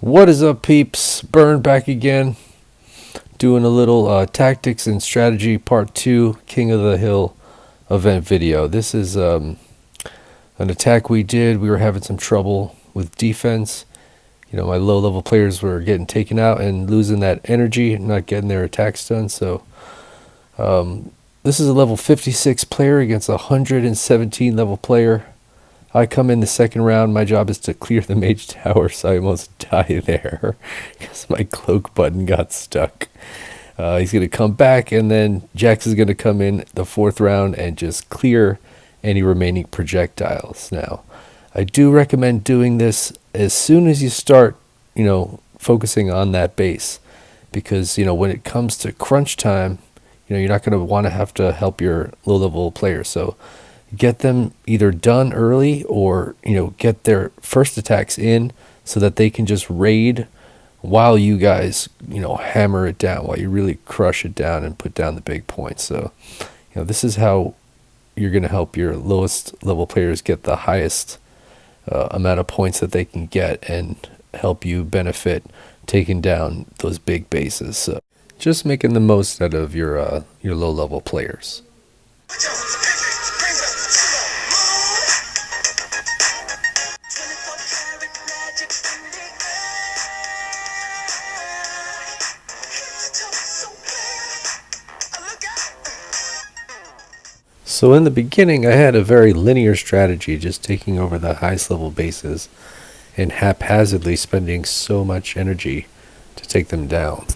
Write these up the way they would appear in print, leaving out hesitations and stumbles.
What is up, peeps? Burn back again, doing a little tactics and strategy part 2 King of the Hill event video. This is an attack we did. We were having some trouble with defense. You know, my low level players were getting taken out and losing that energy, not getting their attacks done. So this is a level 56 player against a 117 level player. I come in the second round. My job is to clear the mage tower, so I almost die there because my cloak button got stuck. He's going to come back, and then Jax is going to come in the fourth round and just clear any remaining projectiles. Now, I do recommend doing this as soon as you start, focusing on that base, because, when it comes to crunch time, you're not going to have to help your low-level players. So get them either done early or, get their first attacks in so that they can just raid while you guys, hammer it down, while you really crush it down and put down the big points. So, this is how you're going to help your lowest level players get the highest amount of points that they can get and help you benefit taking down those big bases. So just making the most out of your low level players. So in the beginning, I had a very linear strategy, just taking over the highest level bases and haphazardly spending so much energy to take them down.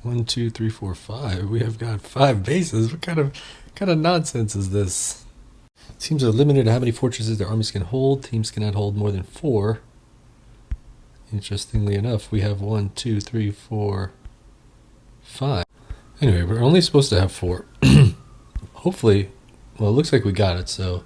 1, 2, 3, 4, 5. We have got 5 bases. What kind of nonsense is this? Teams are limited to how many fortresses their armies can hold. Teams cannot hold more than 4. Interestingly enough, we have 1, 2, 3, 4, 5. Anyway, we're only supposed to have 4. Hopefully, well, it looks like we got it. So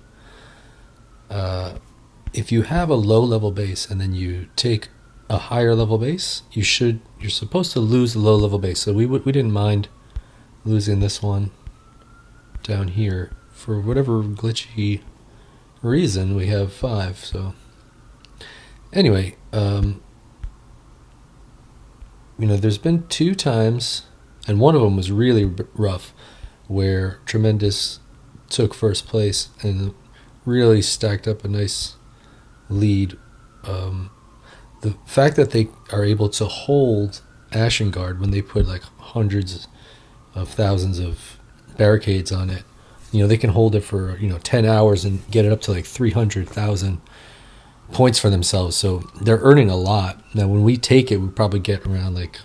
if you have a low level base and then you take a higher level base, you're supposed to lose the low level base. So we didn't mind losing this one down here for whatever glitchy reason. We have 5. So anyway, there's been 2 times, and one of them was really rough, where Tremendous took first place and really stacked up a nice lead. The fact that they are able to hold Ashengard when they put like hundreds of thousands of barricades on it, they can hold it for 10 hours and get it up to like 300,000 points for themselves. So they're earning a lot. Now when we take it, we probably get around like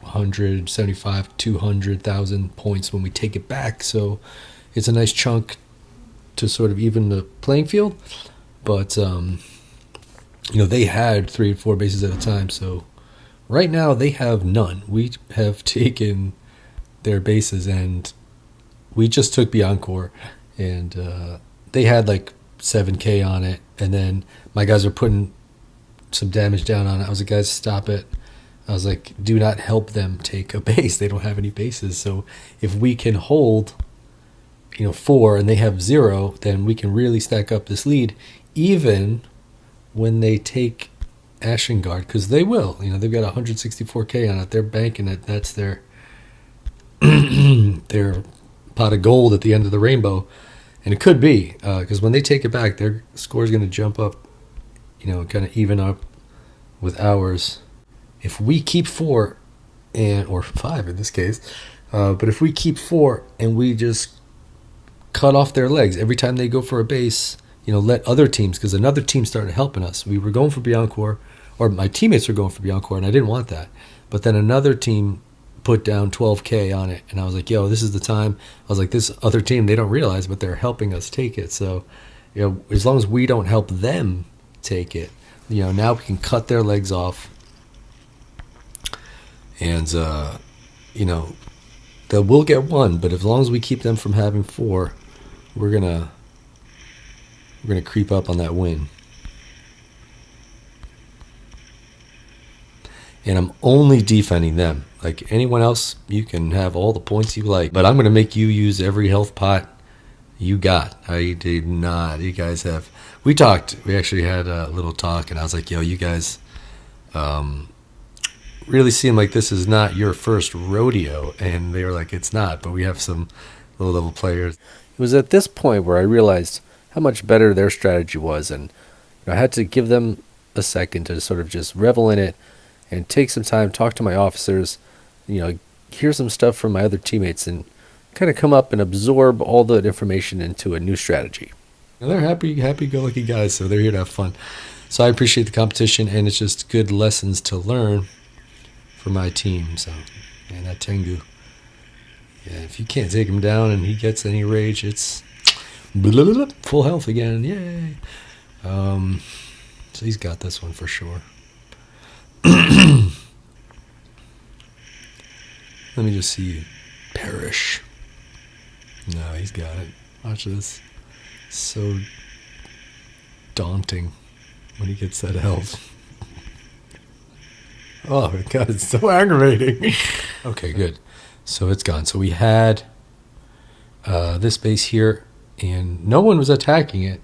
175, 200,000 points when we take it back. So it's a nice chunk to sort of even the playing field. But they had 3 and 4 bases at a time. So right now they have none. We have taken their bases, and we just took Biancourt, and they had like 7k on it, and then my guys are putting some damage down on it. I was like, guys, stop it. I was like, do not help them take a base. They don't have any bases. So if we can hold 4 and they have 0, then we can really stack up this lead, even when they take Ashengard, because they will. They've got 164k on it. They're banking it. That's their their pot of gold at the end of the rainbow. And it could be, because when they take it back, their score is going to jump up, kind of even up with ours. If we keep 4, or 5 in this case, but if we keep 4 and we just cut off their legs every time they go for a base, let other teams, because another team started helping us. We were going for Biancourt, or my teammates were going for Biancourt, and I didn't want that. But then another team put down 12k on it, and I was like, yo, this is the time. I was like, this other team, they don't realize, but they're helping us take it. So, as long as we don't help them take it, now we can cut their legs off. And, they will get 1, but as long as we keep them from having 4, we're gonna creep up on that win. And I'm only defending them. Like anyone else, you can have all the points you like, but I'm going to make you use every health pot you got. I did not. You guys have. We talked. We actually had a little talk, and I was like, yo, you guys really seem like this is not your first rodeo. And they were like, it's not, but we have some low level players. It was at this point where I realized how much better their strategy was, and I had to give them a second to sort of just revel in it and take some time, talk to my officers, hear some stuff from my other teammates, and kind of come up and absorb all the information into a new strategy. And they're happy-go-lucky guys, so they're here to have fun. So I appreciate the competition, and it's just good lessons to learn for my team. So, man, that Tengu, yeah, if you can't take him down and he gets any rage, it's full health again. Yay! So he's got this one for sure. Let me just see you perish. No, he's got it. Watch this. So daunting when he gets that health. Oh my god, it's so aggravating. Okay, good. So it's gone. So we had this base here, and no one was attacking it.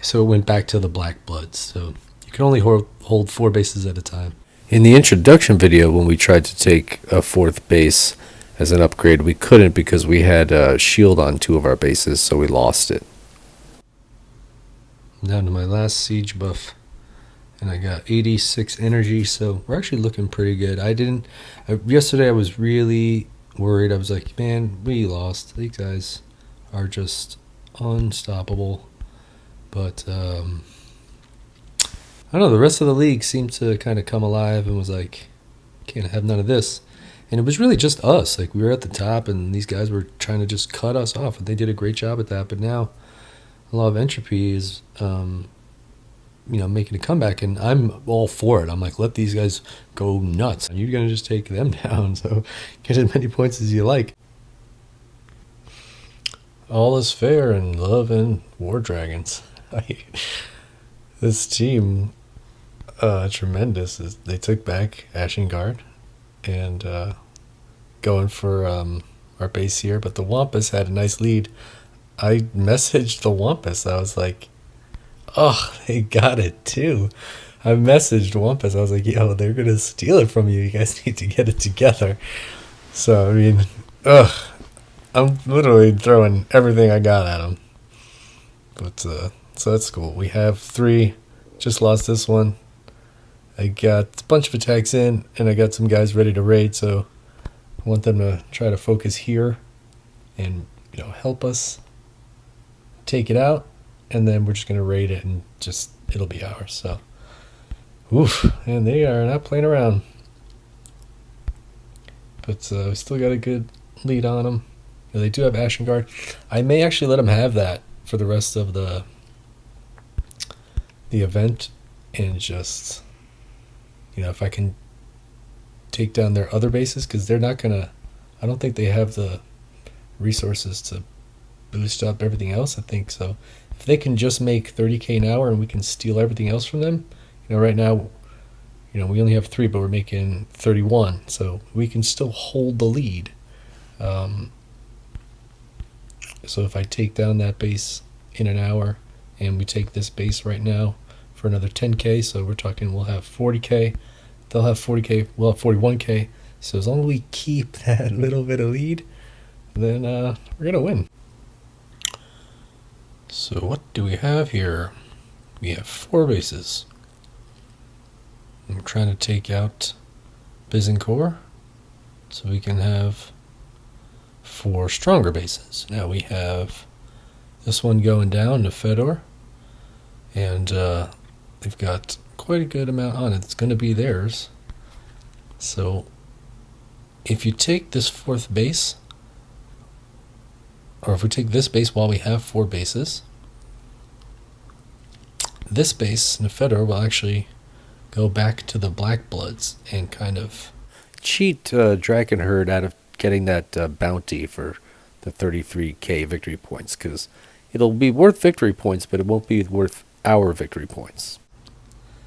So it went back to the Black Bloods. So you can only hold 4 bases at a time. In the introduction video, when we tried to take a 4th base as an upgrade, we couldn't because we had a shield on 2 of our bases, so we lost it. Down to my last siege buff, and I got 86 energy, so we're actually looking pretty good. Yesterday I was really worried. I was like, man, we lost. These guys are just unstoppable. But I don't know, the rest of the league seemed to kind of come alive and was like, can't have none of this. And it was really just us. Like, we were at the top, and these guys were trying to just cut us off, and they did a great job at that. But now a lot of entropy is making a comeback, and I'm all for it. I'm like, let these guys go nuts, and you're going to just take them down, so get as many points as you like. All is fair in love and War Dragons. This team, tremendous. They took back Ashingard and going for our base here, but the Wampus had a nice lead. I messaged the Wampus. I was like, oh, they got it too. I messaged Wampus. I was like, yo, they're going to steal it from you. You guys need to get it together. So, I mean, I'm literally throwing everything I got at them. But, so that's cool. We have 3. Just lost this one. I got a bunch of attacks in, and I got some guys ready to raid, so I want them to try to focus here and, help us take it out, and then we're just going to raid it, and it'll be ours. So, oof, and they are not playing around. But we still got a good lead on them. They do have Ashingard. I may actually let them have that for the rest of the event, and just, if I can take down their other bases, because they're not going to, I don't think they have the resources to boost up everything else. I think so. If they can just make 30k an hour and we can steal everything else from them, right now, we only have 3, but we're making 31, so we can still hold the lead. So if I take down that base in an hour, and we take this base right now for another 10k, so we're talking we'll have 40k, they'll have 40k, we'll have 41k. So as long as we keep that little bit of lead, then we're gonna win. So what do we have here? We have 4 bases. I'm trying to take out Bizencore so we can have 4 stronger bases. Now we have this one going down to Fedor, and they've got quite a good amount on it. It's going to be theirs. So if you take this 4th base, or if we take this base while we have 4 bases, this base, Nefedor, will actually go back to the Black Bloods and kind of cheat Drakenherd out of getting that bounty for the 33k victory points, because it'll be worth victory points, but it won't be worth our victory points.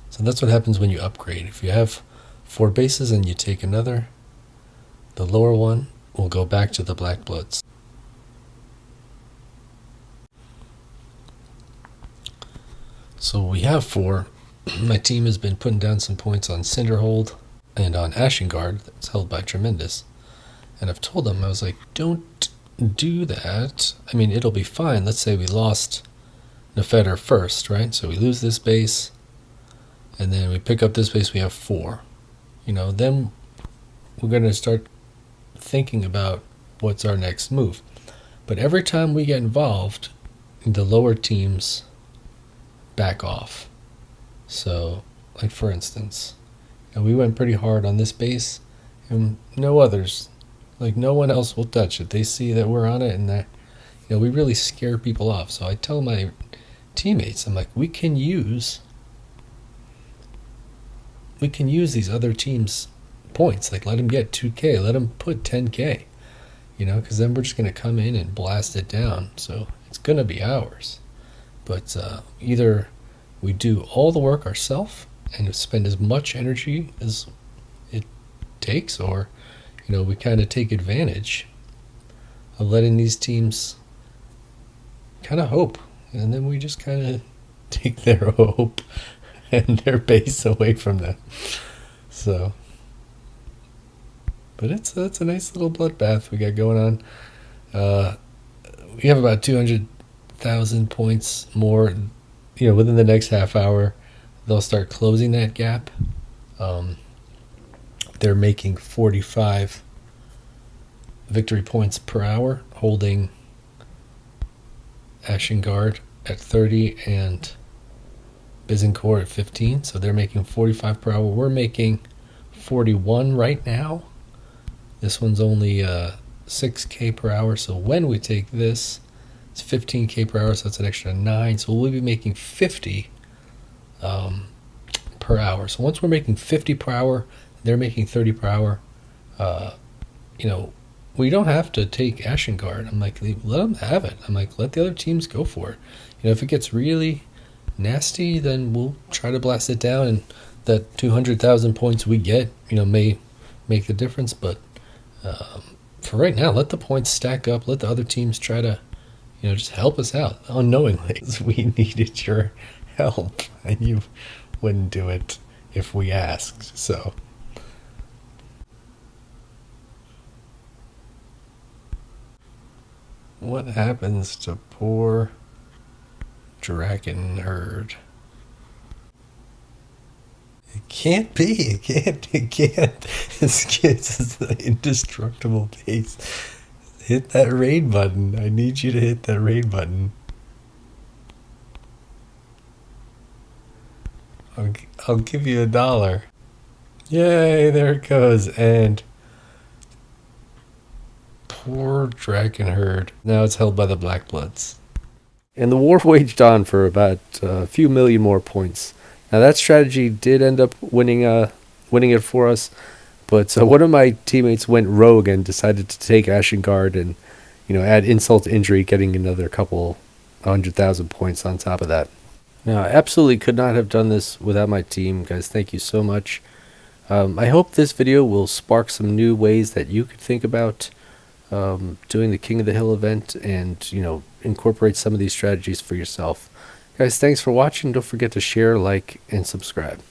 So that's what happens when you upgrade. If you have 4 bases and you take another, the lower one will go back to the Black Bloods. So we have 4. My team has been putting down some points on Cinderhold and on Ashengard that's held by Tremendous. And I've told them, I was like, don't do that. I mean, it'll be fine. Let's say we lost Nefeder first, right? So we lose this base, and then we pick up this base, we have 4. Then we're going to start thinking about what's our next move. But every time we get involved, the lower teams back off. So, like for instance, we went pretty hard on this base, and no others, like no one else will touch it. They see that we're on it, and that we really scare people off. So I tell my teammates, I'm like, we can use these other teams' points. Like, let them get 2K, let them put 10K, because then we're just going to come in and blast it down. So it's going to be ours. But either we do all the work ourselves and spend as much energy as it takes, or we kind of take advantage of letting these teams kind of hope, and then we just kind of take their hope and their base away from them. So, but it's a nice little bloodbath we got going on. We have about 200,000 points more. Within the next half hour, they'll start closing that gap. They're making 45 victory points per hour, holding Ashengard at 30 and Byzancourt at 15. So they're making 45 per hour. We're making 41 right now. This one's only 6K per hour. So when we take this, it's 15K per hour. So that's an extra 9. So we'll be making 50 per hour. So once we're making 50 per hour, they're making 30 per hour. We don't have to take Ashengard. I'm like, let them have it. I'm like, let the other teams go for it. If it gets really nasty, then we'll try to blast it down, and that 200,000 points we get, may make the difference. But for right now, let the points stack up. Let the other teams try to, just help us out unknowingly. We needed your help, and you wouldn't do it if we asked. So. What happens to poor dragon herd? It can't be. It can't. This is an indestructible base. Hit that raid button. I need you to hit that raid button. I'll give you $1. Yay, there it goes. And poor dragon herd. Now it's held by the Black Bloods. And the war waged on for about a few million more points. Now that strategy did end up winning it for us, but one of my teammates went rogue and decided to take Ashengard and add insult to injury, getting another couple 100,000 points on top of that. Now I absolutely could not have done this without my team, guys. Thank you so much. I hope this video will spark some new ways that you could think about doing the King of the Hill event, and incorporate some of these strategies for yourself. Guys, thanks for watching. Don't forget to share, like, and subscribe.